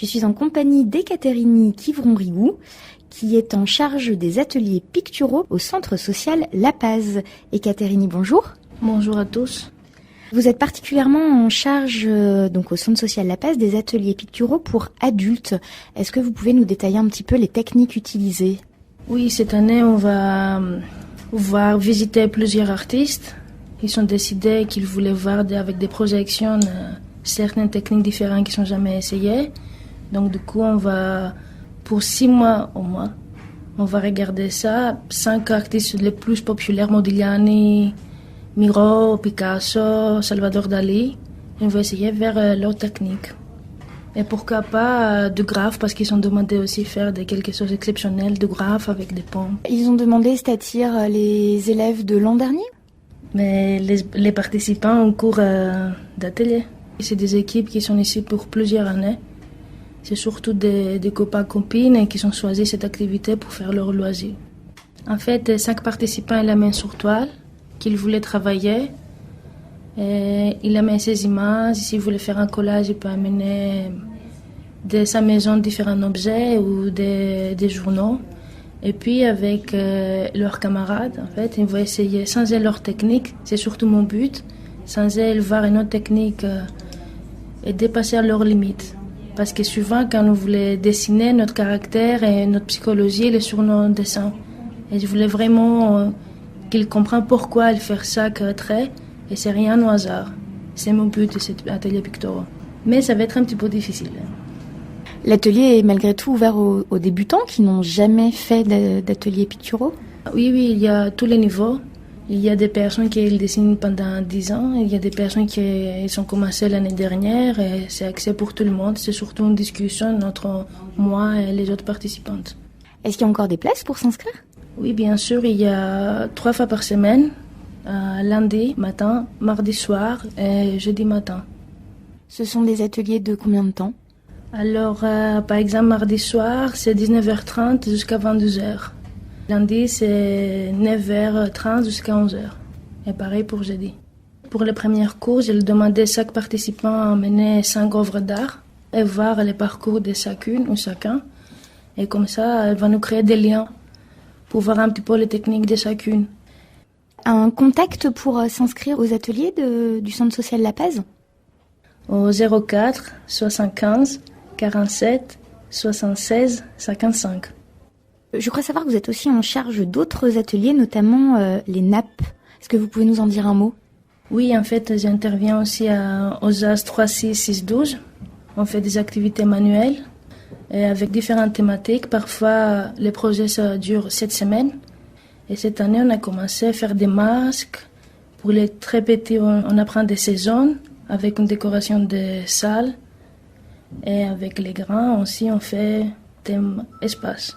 Je suis en compagnie d'Ekaterini Kivron-Rigou, qui est en charge des ateliers picturaux au centre social La Paz. Ekaterini, bonjour. Bonjour à tous. Vous êtes particulièrement en charge donc au centre social La Paz des ateliers picturaux pour adultes. Est-ce que vous pouvez nous détailler un petit peu les techniques utilisées? Oui, cette année, on va pouvoir visiter plusieurs artistes. Ils ont décidé qu'ils voulaient voir avec des projections certaines techniques différentes qui ne sont jamais essayées. Donc du coup, on va, pour 6 mois au moins, on va regarder ça. 5 artistes les plus populaires, Modigliani, Miro, Picasso, Salvador Dali. Et on va essayer vers leur technique. Et pourquoi pas de graphes, parce qu'ils ont demandé aussi faire quelque chose d'exceptionnel, de graphes avec des pompes. Ils ont demandé, c'est-à-dire les élèves de l'an dernier? Mais les participants en cours d'atelier. C'est des équipes qui sont ici pour plusieurs années. C'est surtout des copains-copines qui ont choisi cette activité pour faire leur loisir. En fait, 5 participants ont la main sur toile, qu'ils voulaient travailler. Et il a mis ses images. S'il voulait faire un collage, il peut amener de sa maison différents objets ou des journaux. Et puis avec leurs camarades, en fait, ils vont essayer, changer leur technique. C'est surtout mon but, changer, voir une autre technique et dépasser leurs limites. Parce que souvent, quand on voulait dessiner notre caractère et notre psychologie, il est sur nos dessins. Et je voulais vraiment qu'ils comprennent pourquoi ils font chaque trait. Et c'est rien au hasard. C'est mon but de cet atelier pictural. Mais ça va être un petit peu difficile. L'atelier est malgré tout ouvert aux débutants qui n'ont jamais fait d'ateliers picturaux? Oui, il y a tous les niveaux. Il y a des personnes qui dessinent pendant 10 ans. Il y a des personnes qui ont commencé l'année dernière. Et c'est accès pour tout le monde. C'est surtout une discussion entre moi et les autres participantes. Est-ce qu'il y a encore des places pour s'inscrire? Oui, bien sûr. Il y a 3 fois par semaine. Lundi matin, mardi soir et jeudi matin. Ce sont des ateliers de combien de temps? Alors, par exemple, mardi soir, c'est 19h30 jusqu'à 22h. Lundi, c'est 9h30 jusqu'à 11h. Et pareil pour jeudi. Pour les premiers cours, j'ai demandé à chaque participant à mener 5 œuvres d'art et voir les parcours de chacune ou chacun. Et comme ça, elle va nous créer des liens pour voir un petit peu les techniques de chacune. Un contact pour s'inscrire aux ateliers du Centre social La Paz? Au 04 75 47 76 55. Je crois savoir que vous êtes aussi en charge d'autres ateliers, notamment les nappes. Est-ce que vous pouvez nous en dire un mot? Oui, en fait, j'interviens aussi aux AS 36 6 12. On fait des activités manuelles et avec différentes thématiques. Parfois, les projets ça dure 7 semaines. Et cette année, on a commencé à faire des masques. Pour les très petits, on apprend des saisons avec une décoration de salles. Et avec les grands aussi, on fait thème espace.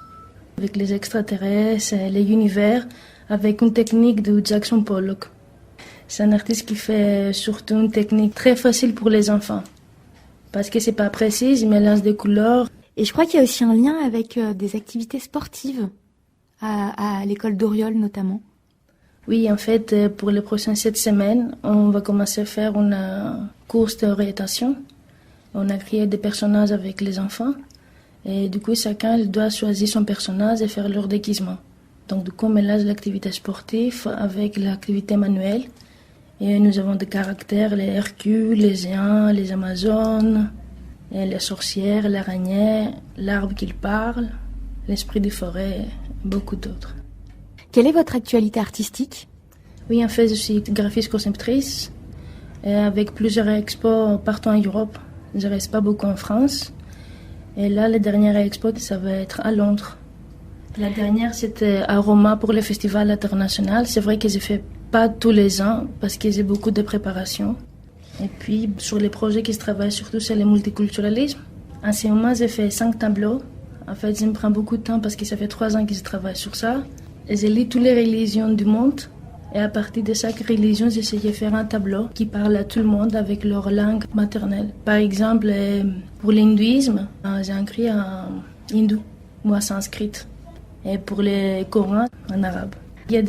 Avec les extraterrestres et les univers, avec une technique de Jackson Pollock. C'est un artiste qui fait surtout une technique très facile pour les enfants. Parce que c'est pas précis, il mélange des couleurs. Et je crois qu'il y a aussi un lien avec des activités sportives. À l'école d'Oriol notamment. Oui, en fait, pour les prochaines 7 semaines, on va commencer à faire une course d'orientation. On a créé des personnages avec les enfants. Et du coup, chacun doit choisir son personnage et faire leur déguisement. Donc du coup, on mélange l'activité sportive avec l'activité manuelle. Et nous avons des caractères, les Hercules, les géants, les Amazones, et les sorcières, l'araignée, l'arbre qui parle, l'esprit des forêts. Beaucoup d'autres. Quelle est votre actualité artistique? Oui, en fait, je suis graphiste conceptrice avec plusieurs expos partout en Europe. Je ne reste pas beaucoup en France. Et là, la dernière expo, ça va être à Londres. La dernière, c'était à Roma pour le festival international. C'est vrai que je ne fais pas tous les ans parce que j'ai beaucoup de préparation. Et puis, sur les projets qui se travaillent surtout, c'est le multiculturalisme. En ce moment, j'ai fait 5 tableaux. En fait, ça me prend beaucoup de temps parce que ça fait 3 ans que je travaille sur ça. Et je lis toutes les religions du monde. Et à partir de chaque religion, j'essaie de faire un tableau qui parle à tout le monde avec leur langue maternelle. Par exemple, pour l'hindouisme, j'ai écrit en hindou ou en sanskrit. Et pour le Coran, en arabe. Il y a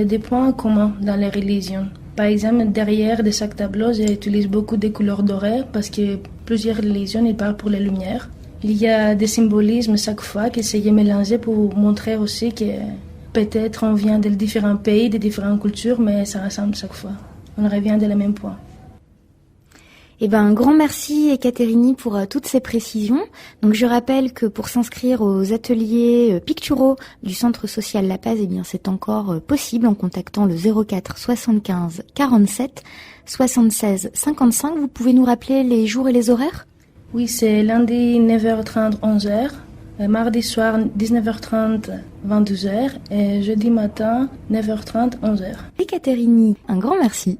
des points communs dans les religions. Par exemple, derrière de chaque tableau, j'utilise beaucoup de couleurs dorées parce que plusieurs religions ils parlent pour la lumière. Il y a des symbolismes chaque fois qui essayent de mélanger pour montrer aussi que peut-être on vient de différents pays, de différentes cultures, mais ça ressemble chaque fois. On revient de la même point. Eh ben, un grand merci Ekaterini pour toutes ces précisions. Donc je rappelle que pour s'inscrire aux ateliers picturaux du Centre social La Paz, eh bien c'est encore possible en contactant le 04 75 47 76 55. Vous pouvez nous rappeler les jours et les horaires ? Oui, c'est lundi 9h30 11h, mardi soir 19h30 22h et jeudi matin 9h30 11h. Ekaterini, un grand merci.